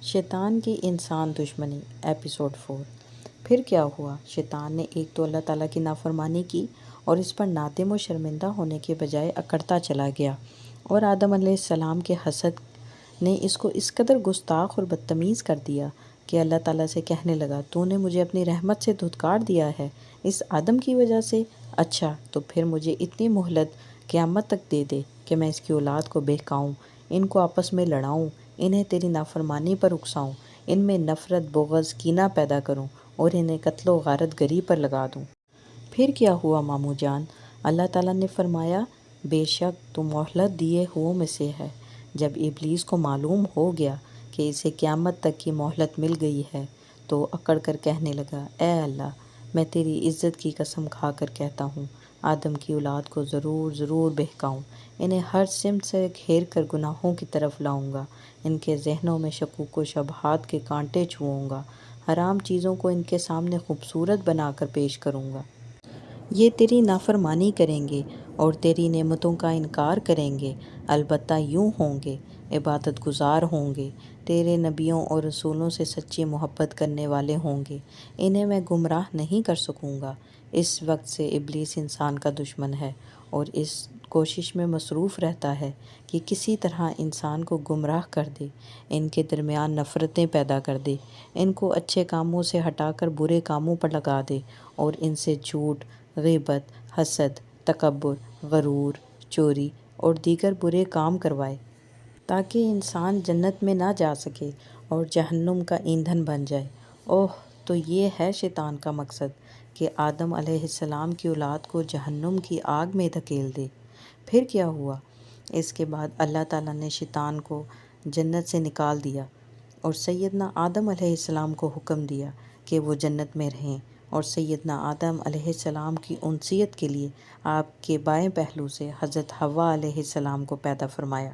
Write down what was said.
شیطان کی انسان دشمنی ایپیسوڈ 4۔ پھر کیا ہوا؟ شیطان نے ایک تو اللہ تعالیٰ کی نافرمانی کی اور اس پر نادم و شرمندہ ہونے کے بجائے اکڑتا چلا گیا، اور آدم علیہ السلام کے حسد نے اس کو اس قدر گستاخ اور بدتمیز کر دیا کہ اللہ تعالیٰ سے کہنے لگا، تو نے مجھے اپنی رحمت سے دھتکار دیا ہے اس آدم کی وجہ سے؟ اچھا تو پھر مجھے اتنی مہلت قیامت تک دے دے کہ میں اس کی اولاد کو بہکاؤں، ان کو آپس میں لڑاؤں، انہیں تیری نافرمانی پر اکساؤں، ان میں نفرت، بغض، کینہ پیدا کروں اور انہیں قتل و غارت گری پر لگا دوں۔ پھر کیا ہوا ماموں جان؟ اللہ تعالیٰ نے فرمایا، بے شک تو مہلت دیے ہوئوں میں سے ہے۔ جب ابلیس کو معلوم ہو گیا کہ اسے قیامت تک کی مہلت مل گئی ہے تو اکڑ کر کہنے لگا، اے اللہ، میں تیری عزت کی قسم کھا کر کہتا ہوں، آدم کی اولاد کو ضرور بہکاؤں، انہیں ہر سمت سے گھیر کر گناہوں کی طرف لاؤں گا، ان کے ذہنوں میں شکوک و شبہات کے کانٹے چھوؤں گا، حرام چیزوں کو ان کے سامنے خوبصورت بنا کر پیش کروں گا۔ یہ تیری نافرمانی کریں گے اور تیری نعمتوں کا انکار کریں گے، البتہ یوں ہوں گے، عبادت گزار ہوں گے، تیرے نبیوں اور رسولوں سے سچی محبت کرنے والے ہوں گے، انہیں میں گمراہ نہیں کر سکوں گا۔ اس وقت سے ابلیس انسان کا دشمن ہے اور اس کوشش میں مصروف رہتا ہے کہ کسی طرح انسان کو گمراہ کر دے، ان کے درمیان نفرتیں پیدا کر دے، ان کو اچھے کاموں سے ہٹا کر برے کاموں پر لگا دے اور ان سے جھوٹ، غیبت، حسد، تکبر، غرور، چوری اور دیگر برے کام کروائے، تاکہ انسان جنت میں نہ جا سکے اور جہنم کا ایندھن بن جائے۔ اوہ، تو یہ ہے شیطان کا مقصد کہ آدم علیہ السلام کی اولاد کو جہنم کی آگ میں دھکیل دے۔ پھر کیا ہوا؟ اس کے بعد اللہ تعالیٰ نے شیطان کو جنت سے نکال دیا اور سیدنا آدم علیہ السلام کو حکم دیا کہ وہ جنت میں رہیں، اور سیدنا آدم علیہ السلام کی انسیت کے لیے آپ کے بائیں پہلو سے حضرت حوا علیہ السلام کو پیدا فرمایا۔